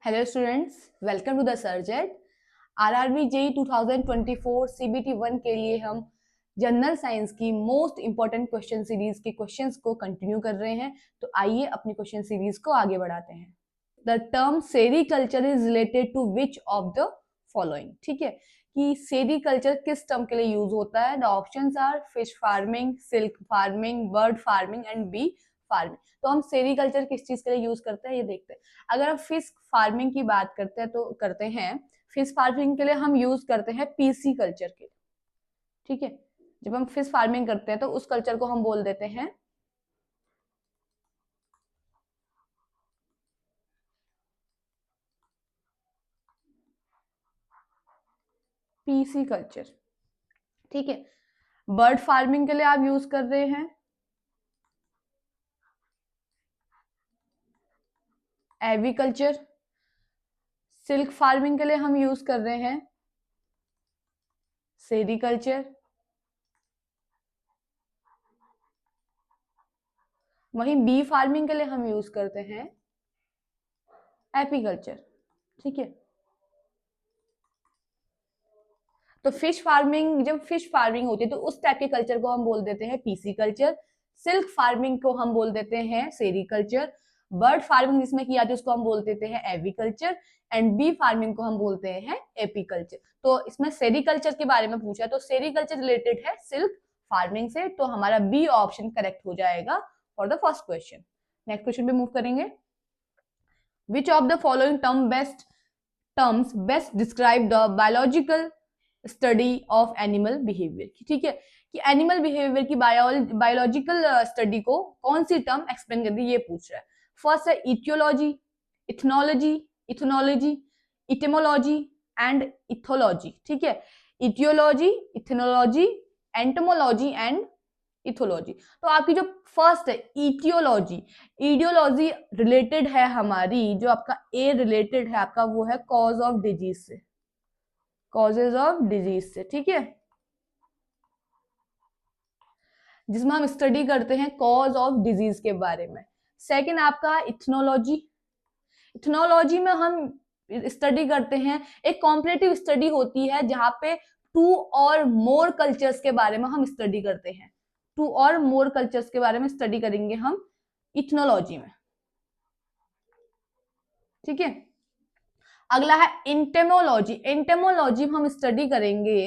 Hello students, welcome to the सर्जेट। RRB JE 2024 CBT 1 के लिए हम जनरल साइंस की मोस्ट इंपॉर्टेंट क्वेश्चन सीरीज के क्वेश्चंस को कंटिन्यू कर रहे हैं। तो आइए अपनी क्वेश्चन सीरीज को आगे बढ़ाते हैं। The term sericulture is related to which of the following. ठीक है, कि सेरीकल्चर किस टर्म के लिए यूज होता है। The options are fish farming, silk farming, bird farming and bee farming. तो हम सेरीकल्चर किस चीज के लिए यूज करते हैं ये देखते हैं। अगर हम फिश फार्मिंग की बात करते हैं तो करते हैं फिश फार्मिंग के लिए हम यूज करते हैं पीसी कल्चर के। ठीक है, जब हम फिश फार्मिंग करते हैं तो उस कल्चर को हम बोल देते हैं पीसी कल्चर। ठीक है, बर्ड फार्मिंग के लिए आप यूज कर रहे हैं एविकल्चर। सिल्क फार्मिंग के लिए हम यूज कर रहे हैं सेरीकल्चर। वहीं बी फार्मिंग के लिए हम यूज करते हैं एपीकल्चर। ठीक है, तो फिश फार्मिंग, जब फिश फार्मिंग होती है तो उस टाइप के कल्चर को हम बोल देते हैं पीसी कल्चर। सिल्क फार्मिंग को हम बोल देते हैं सेरीकल्चर। बर्ड फार्मिंग जिसमें की जाती है उसको हम बोल देते हैं एविकल्चर। एंड बी फार्मिंग को हम बोलते हैं एपीकल्चर। तो इसमें सेरीकल्चर के बारे में पूछा तो सेरीकल्चर रिलेटेड है सिल्क फार्मिंग से, तो हमारा बी ऑप्शन करेक्ट हो जाएगा for the first question. Next question पे मूव करेंगे। विच of the following terms best describe the biological study of animal behaviour की। ठीक है, कि एनिमल बिहेवियर की बायोलॉजिकल स्टडी को कौन सी टर्म एक्सप्लेन कर रही है ये पूछ रहा है। फर्स्ट है aetiology, ethnology, ethnology, entomology and ethology. ठीक है, aetiology, ethnology, entomology and ethology. तो आपकी जो फर्स्ट है इटियोलॉजी, इडियोलॉजी रिलेटेड है हमारी, जो आपका ए रिलेटेड है आपका वो है कॉज ऑफ डिजीज से, कॉजेज ऑफ डिजीज से। ठीक है, जिसमें हम स्टडी करते हैं कॉज ऑफ डिजीज के बारे में। सेकंड आपका इथनोलॉजी, इथनोलॉजी में हम स्टडी करते हैं, एक कॉम्परेटिव स्टडी होती है जहां पे टू और मोर कल्चर्स के बारे में हम स्टडी करते हैं। टू और मोर कल्चर्स के बारे में स्टडी करेंगे हम इथनोलॉजी में। ठीक है, अगला है एंटेमोलॉजी। एंटेमोलॉजी में हम स्टडी करेंगे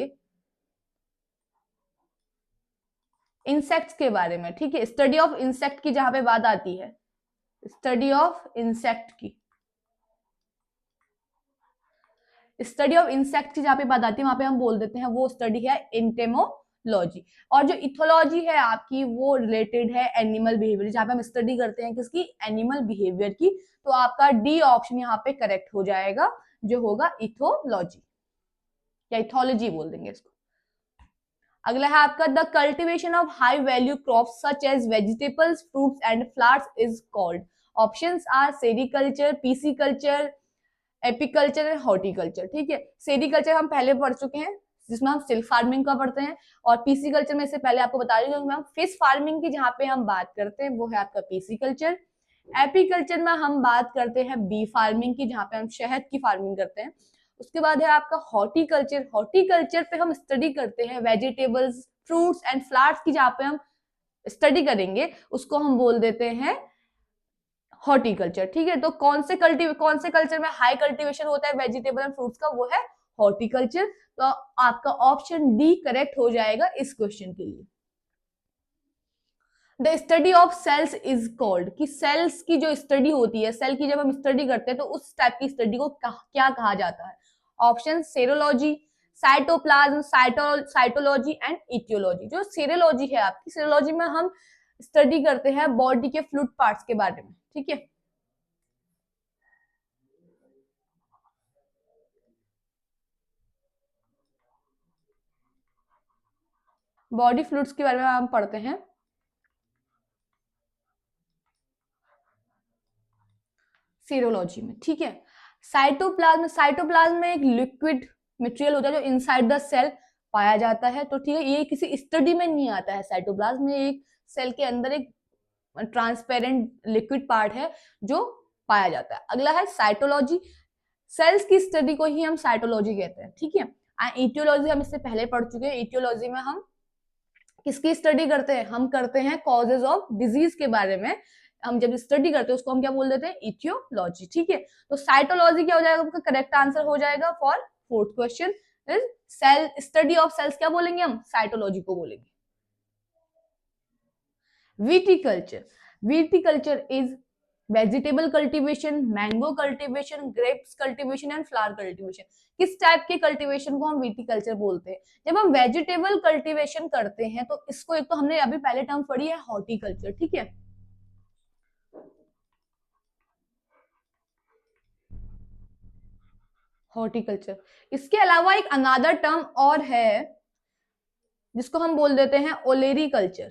इंसेक्ट्स के बारे में। ठीक है, स्टडी ऑफ इंसेक्ट की जहां पे बात आती है, स्टडी ऑफ इंसेक्ट की, स्टडी ऑफ इंसेक्ट की जहां पे बात आती है वहां पे हम बोल देते हैं वो स्टडी है एंटेमोलॉजी। और जो इथोलॉजी है आपकी वो रिलेटेड है एनिमल बिहेवियर, जहां पे हम स्टडी करते हैं किसकी, एनिमल बिहेवियर की। तो आपका डी ऑप्शन यहाँ पे करेक्ट हो जाएगा, जो होगा इथोलॉजी या इथोलॉजी बोल देंगे इसको। अगला है आपका the cultivation of high value crops such as vegetables, fruits and flowers is called. Options are sericulture, pisciculture, apiculture and horticulture. ठीक है, सेरीकल्चर हम पहले पढ़ चुके हैं जिसमें हम सिल्क फार्मिंग का पढ़ते हैं, और पीसी कल्चर में से पहले आपको बता रही हूँ हम फिश फार्मिंग की जहां पे हम बात करते हैं वो है आपका पीसी कल्चर। एपीकल्चर में हम बात करते हैं बी फार्मिंग की जहां पे हम शहद की फार्मिंग करते हैं। उसके बाद है आपका हॉर्टिकल्चर, हॉर्टिकल्चर पे हम स्टडी करते हैं वेजिटेबल्स, फ्रूट्स एंड फ्लावर्स की जहां पे हम स्टडी करेंगे उसको हम बोल देते हैं हॉर्टिकल्चर। ठीक है, तो कौन से कल्चर में हाई कल्टीवेशन होता है वेजिटेबल एंड फ्रूट्स का, वो है हॉर्टिकल्चर। तो आपका ऑप्शन डी करेक्ट हो जाएगा इस क्वेश्चन के लिए। The study of cells is called, कि सेल्स की जो स्टडी होती है, सेल की जब हम स्टडी करते हैं तो उस टाइप की स्टडी को क्या कहा जाता है। Option serology, cytoplasm, cytology and aetiology. जो सेरोलॉजी है आपकी, सेरोलॉजी में हम स्टडी करते हैं बॉडी के फ्लूइड पार्ट्स के बारे में। ठीक है, बॉडी फ्लूइड्स के बारे में हम पढ़ते हैं सीरोलॉजी में। ठीक है, साइटोप्लाज्म, साइटोप्लाज्म में एक लिक्विड मटेरियल होता है जो इनसाइड द सेल पाया जाता है। तो ठीक है, ये किसी स्टडी में नहीं आता है। साइटोप्लाज्म में एक सेल के अंदर एक ट्रांसपेरेंट लिक्विड पार्ट है जो पाया जाता है। अगला है साइटोलॉजी, सेल्स की स्टडी को ही हम साइटोलॉजी कहते हैं, ठीक है। इटियोलॉजी हम इससे पहले पढ़ चुके हैं। इटियोलॉजी में हम किसकी स्टडी करते हैं, हम करते हैं कॉजेज ऑफ डिजीज के बारे में। हम जब स्टडी करते हैं उसको हम क्या बोल देते हैं, इटियोलॉजी, ठीक है। तो साइटोलॉजी क्या हो जाएगा, आपका करेक्ट आंसर हो जाएगा for fourth question is cell, study of cells क्या बोलेंगे हम, साइटोलॉजी को बोलेंगे। Viticulture, viticulture is vegetable cultivation, mango cultivation, grapes cultivation and flower cultivation. किस टाइप के कल्टीवेशन को हम विटीकल्चर बोलते हैं। जब हम वेजिटेबल कल्टीवेशन करते हैं तो इसको, एक तो हमने अभी पहले टर्म पढ़ी है हॉर्टिकल्चर, ठीक है। हॉर्टिकल्चर, इसके अलावा एक अनादर टर्म और है जिसको हम बोल देते हैं ओलेरीकल्चर।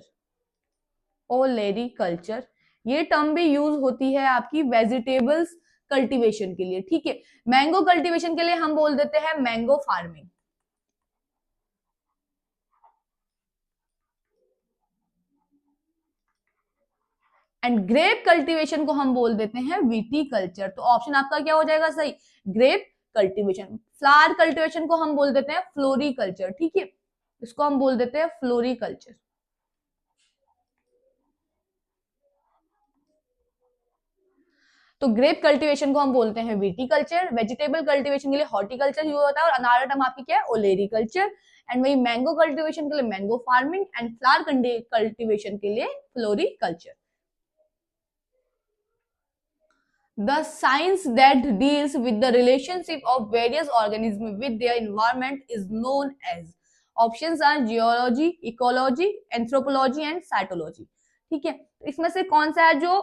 ओलेरीकल्चर, ये टर्म भी यूज होती है आपकी वेजिटेबल्स कल्टीवेशन के लिए, ठीक है। मैंगो कल्टीवेशन के लिए हम बोल देते हैं mango farming. And grep cultivation को हम बोल देते हैं विटीकल्चर। तो ऑप्शन आपका क्या हो जाएगा सही, ग्रेप कल्टीवेशन। फ्लावर कल्टीवेशन को हम बोल देते हैं फ्लोरिकल्चर, ठीक है, इसको हम बोल देते हैं फ्लोरिकल्चर। तो ग्रेप कल्टीवेशन को हम बोलते हैं विटीकल्चर, वेजिटेबल कल्टीवेशन के लिए हॉर्टिकल्चर यूज होता है, और अनादर टर्म आपकी क्या है, ओलेरीकल्चर। एंड वही मैंगो कल्टीवेशन के लिए mango farming, and flower cultivation के लिए floriculture. The science that deals with the relationship of various organisms with their environment is known as, options are geology, ecology, anthropology and cytology, ठीक है। तो इसमें से कौन सा है जो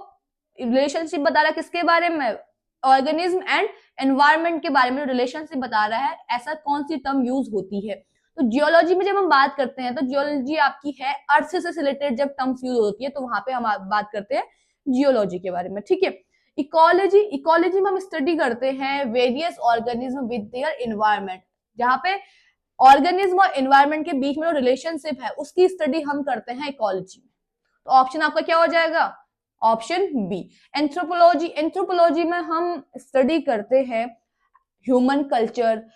रिलेशनशिप बता रहा है, किसके बारे में, ऑर्गेनिज्म एंड एनवायरमेंट के बारे में रिलेशनशिप बता रहा है, ऐसा कौन सी टर्म यूज होती है। तो जियोलॉजी में जब हम बात करते हैं तो जियोलॉजी आपकी है अर्थ से रिलेटेड जब टर्म्स यूज होती है, तो वहां पे हम बात करते हैं जियोलॉजी के बारे में, ठीक है। इकोलॉजी, इकोलॉजी में हम स्टडी करते हैं various organism with their environment, जहां पे ऑर्गेनिज्म और एनवायरनमेंट के बीच में जो रिलेशनशिप है उसकी स्टडी हम करते हैं इकोलॉजी में। तो ऑप्शन आपका क्या हो जाएगा, ऑप्शन बी। एंथ्रोपोलॉजी, एंथ्रोपोलॉजी में हम स्टडी करते हैं ह्यूमन कल्चर,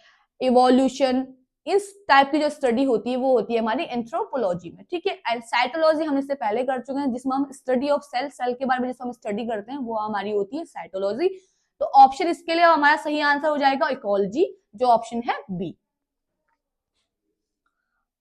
इवोल्यूशन, इस टाइप की जो स्टडी होती है वो होती है हमारी एंथ्रोपोलॉजी में, ठीक है। एंड साइटोलॉजी हम इससे पहले कर चुके हैं, जिसमें हम स्टडी ऑफ सेल, सेल के बारे में जिसमें हम स्टडी करते हैं वो हमारी होती है साइटोलॉजी। तो ऑप्शन इसके लिए हमारा सही आंसर हो जाएगा इकोलॉजी, जो ऑप्शन है B.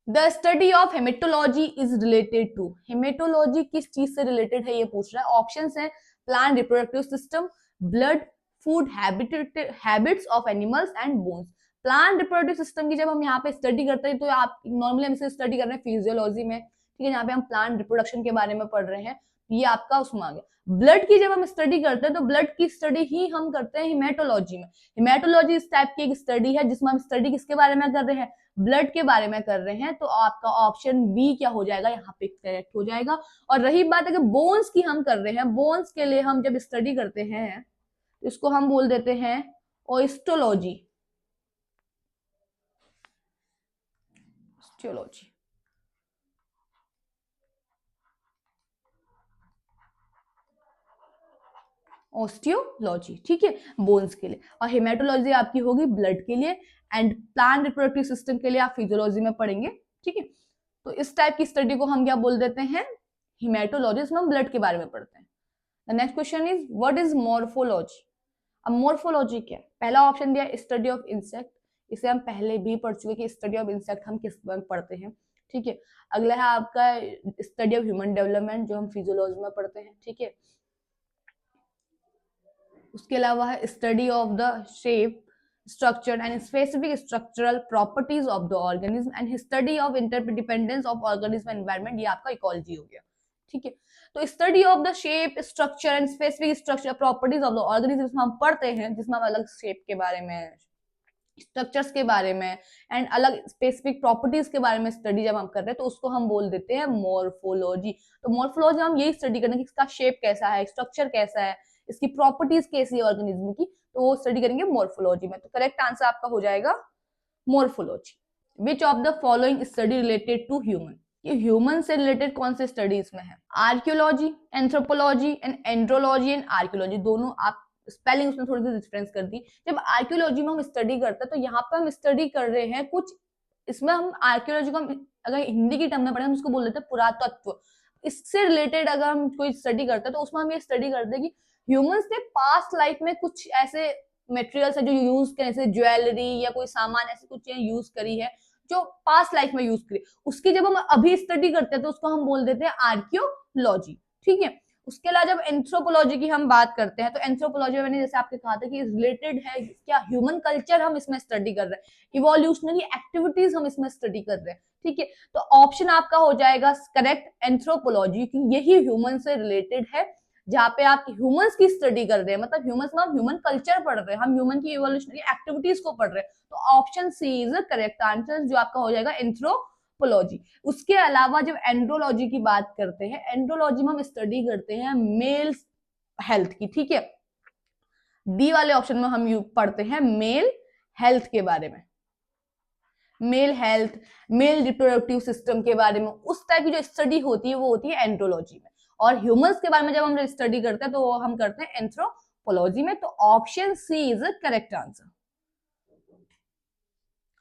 The study of haematology is related to, haematology किस चीज से रिलेटेड है ये पूछ रहा है। ऑप्शन है plant reproductive system, blood, food habits of animals and bones. Plant reproductive system की जब हम यहाँ पे स्टडी करते हैं तो आप नॉर्मली हम इसे स्टडी कर रहे हैं फिजियोलॉजी में, ठीक है, यहाँ पे हम प्लांट रिप्रोडक्शन के बारे में पढ़ रहे हैं, ये आपका उसमें आ गया। ब्लड की जब हम स्टडी करते हैं तो ब्लड की स्टडी ही हम करते हैं हिमेटोलॉजी में। हिमेटोलॉजी इस टाइप की एक स्टडी है जिसमें हम स्टडी किसके बारे में कर रहे हैं, ब्लड के बारे में कर रहे हैं। तो आपका ऑप्शन बी क्या हो जाएगा, यहाँ पे करेक्ट हो जाएगा। और रही बात अगर बोन्स की हम कर रहे हैं, बोन्स के लिए हम जब स्टडी करते हैं इसको हम बोल देते हैं ओस्टियोलॉजी, ओस्टियोलॉजी। ओस्टियोलॉजी, ठीक है, बोन्स के लिए। और हेमेटोलॉजी आपकी होगी ब्लड के लिए, एंड प्लांट रिप्रोडक्टिव सिस्टम के लिए आप फिजियोलॉजी में पढ़ेंगे, ठीक है। तो इस टाइप की स्टडी को हम क्या बोल देते हैं, हिमेटोलॉजी, इसमें हम ब्लड के बारे में पढ़ते हैं। The next question is what is morphology. अब मॉर्फोलॉजी क्या है, पहला ऑप्शन दिया स्टडी ऑफ इंसेक्ट, इसे हम पहले भी पढ़ चुके कि स्टडी ऑफ इंसेक्ट हम किस में पढ़ते हैं, ठीक है। अगला है आपका स्टडी ऑफ ह्यूमन डेवलपमेंट, जो हम फिजियोलॉजी में पढ़ते हैं, ठीक है। उसके अलावा है study of the shape, structure and specific structural properties of the organism and study of interdependence of organism environment, ये आपका इकोलॉजी हो गया, ठीक है। तो study of the shape, structure and specific structure properties of the organism हम पढ़ते हैं, जिसमें हम अलग शेप के बारे में, स्ट्रक्चर्स के बारे में एंड अलग स्पेसिफिक प्रॉपर्टीज के बारे में स्टडी जब हम कर रहे हैं तो उसको हम बोल देते हैं मॉर्फोलॉजी। तो मॉर्फोलॉजी हम यही स्टडी करते हैं कि इसका शेप कैसा है, स्ट्रक्चर कैसा है, इसकी प्रॉपर्टीज कैसी है ऑर्गेनिज्म की, तो वो स्टडी करेंगे मॉर्फोलॉजी में। तो करेक्ट आंसर आपका हो जाएगा morphology. Which of the following study related to human, ये ह्यूमन से रिलेटेड कौन से स्टडी इसमें है, archaeology, anthropology and andrology and archaeology, दोनों आप स्पेलिंग उसमें थोड़ी सी डिफरेंस कर दी। जब आर्कियोलॉजी में हम स्टडी करते हैं तो यहाँ पे हम स्टडी कर रहे हैं कुछ, इसमें हम आर्कियोलॉजी को अगर हिंदी की टर्म में पढ़े हम उसको बोल देते हैं पुरातत्व। इससे रिलेटेड अगर हम कोई स्टडी करते हैं तो उसमें हम ये स्टडी करते हैं कि ह्यूमंस ने पास्ट लाइफ में कुछ ऐसे मटेरियल्स है जो यूज करें, जैसे ज्वेलरी या कोई सामान ऐसी कुछ चीजें यूज करी है जो पास्ट लाइफ में यूज करी, उसकी जब हम अभी स्टडी करते हैं तो उसको हम बोल देते हैं आर्कियोलॉजी। ठीक है। उसके अलावा जब एंथ्रोपोलॉजी की हम बात करते हैं तो एंथ्रोपोलॉजी में मैंने जैसे आपके कहा था कि रिलेटेड है क्या ह्यूमन कल्चर हम इसमें स्टडी कर रहे हैं, इवोल्यूशनरी एक्टिविटीज हम इसमें स्टडी कर रहे हैं। ठीक है। तो ऑप्शन आपका हो जाएगा करेक्ट एंथ्रोपोलॉजी की, यही ह्यूमन से रिलेटेड है, जहाँ पे आप ह्यूमंस की स्टडी कर रहे हैं, मतलब ह्यूमंस में हम ह्यूमन कल्चर पढ़ रहे हैं, हम ह्यूमन की इवोल्यूशनरी एक्टिविटीज को पढ़ रहे हैं। तो option C is correct answer, जो आपका हो जाएगा एंथ्रोपोलॉजी। उसके अलावा जब एंड्रोलॉजी की बात करते हैं, एंड्रोलॉजी में हम स्टडी करते हैं मेल हेल्थ की। ठीक है। डी वाले ऑप्शन में हम पढ़ते हैं मेल हेल्थ के बारे में, male health, male reproductive system के बारे में, उस टाइप की जो स्टडी होती है वो होती है एंड्रोलॉजी में। और ह्यूमंस के बारे में जब हम स्टडी करते हैं तो हम करते हैं एंथ्रोपोलॉजी में। तो option C is the correct answer.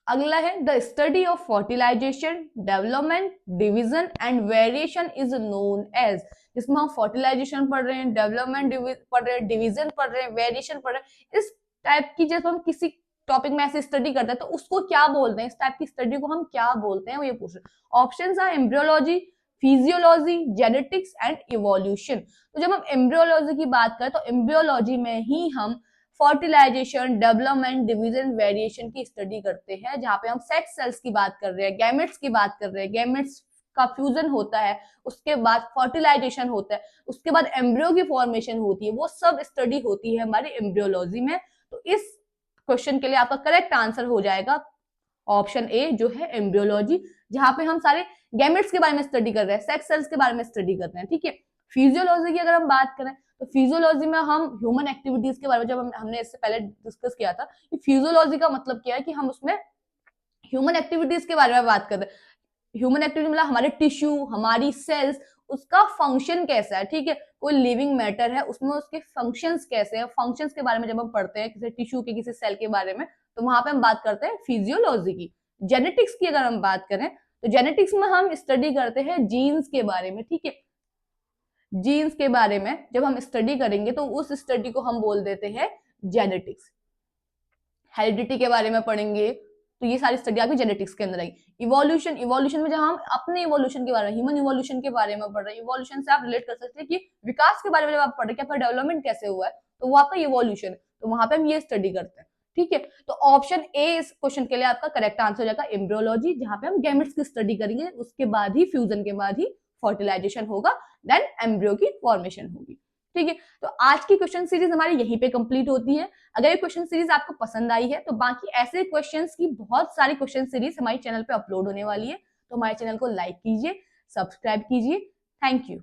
अगला है the study of fertilization, development, division and variation is known as, जिसमें हम फर्टिलाइजेशन पढ़ रहे हैं, डेवलपमेंट पढ़ रहे हैं, डिवीजन पढ़ रहे हैं, वेरिएशन पढ़ रहे हैं, इस टाइप की जब हम किसी टॉपिक में ऐसे स्टडी करते हैं तो उसको क्या बोलते हैं, इस टाइप की स्टडी को हम क्या बोलते हैं, वो ये पूछ रहे हैं। Options are embryology, physiology, genetics and evolution. तो जब हम एम्ब्रियोलॉजी की बात करें तो एम्ब्रियोलॉजी में ही हम फर्टिलाइजेशन, डेवलपमेंट, डिवीजन, वेरिएशन की स्टडी करते हैं, जहां पे हम सेक्स सेल्स की बात कर रहे हैं, गैमेट्स की बात कर रहे हैं, गैमेट्स का फ्यूजन होता है, उसके बाद फर्टिलाइजेशन होता है, उसके बाद एम्ब्रियो की फॉर्मेशन होती है, वो सब स्टडी होती है हमारी एम्ब्रियोलॉजी में। तो इस क्वेश्चन के लिए आपका करेक्ट आंसर हो जाएगा ऑप्शन ए, जो है एम्ब्रियोलॉजी, जहां पे हम सारे गैमेट्स के बारे में स्टडी कर रहे हैं, सेक्स सेल्स के बारे में स्टडी कर रहे हैं। ठीक है। फिजियोलॉजी की अगर हम बात करें तो फिजियोलॉजी में हम ह्यूमन एक्टिविटीज के बारे में, जब हमने इससे पहले डिस्कस किया था कि फिजियोलॉजी का मतलब क्या है, कि हम उसमें ह्यूमन एक्टिविटीज के बारे में बात कर रहे हैं। ह्यूमन एक्टिविटी मतलब हमारे टिश्यू, हमारी सेल्स, उसका फंक्शन कैसा है। ठीक है। कोई लिविंग मैटर है उसमें उसके फंक्शंस कैसे हैं, फंक्शंस के बारे में जब हम पढ़ते हैं किसी टिश्यू के, किसी सेल के बारे में, तो वहां पे हम बात करते हैं फिजियोलॉजी की। जेनेटिक्स की अगर हम बात करें तो जेनेटिक्स में हम स्टडी करते हैं जीन्स के बारे में। ठीक है। जीन्स के बारे में जब हम स्टडी करेंगे तो उस स्टडी को हम बोल देते हैं जेनेटिक्स। हेरिडिटी के बारे में पढ़ेंगे तो ये सारी स्टडी आपकी जेनेटिक्स के अंदर आएगी। इवोल्यूशन, इवोल्यूशन में जब हम अपने इवोल्यूशन के बारे में, ह्यूमन इवोल्यूशन के बारे में पढ़ रहे हैं, इवोल्यूशन से आप रिलेट कर सकते हैं कि विकास के बारे में जब आप पढ़ रहे हैं कि आपका डेवलपमेंट कैसे हुआ है, तो वो आपका इवोल्यूशन है, तो वहां पे हम ये स्टडी करते हैं। ठीक है। तो ऑप्शन ए इस क्वेश्चन के लिए आपका करेक्ट आंसर हो जाएगा एम्ब्रियोलॉजी, जहां पे हम गैमेट्स की स्टडी करेंगे, उसके बाद ही फ्यूजन के बाद ही फर्टिलाइजेशन होगा, देन एम्ब्रियो की फॉर्मेशन होगी। ठीक है। तो आज की क्वेश्चन सीरीज हमारी यहीं पे कंप्लीट होती है। अगर ये क्वेश्चन सीरीज आपको पसंद आई है तो बाकी ऐसे क्वेश्चंस की बहुत सारी क्वेश्चन सीरीज हमारे चैनल पे अपलोड होने वाली है, तो हमारे चैनल को लाइक कीजिए, सब्सक्राइब कीजिए। Thank you.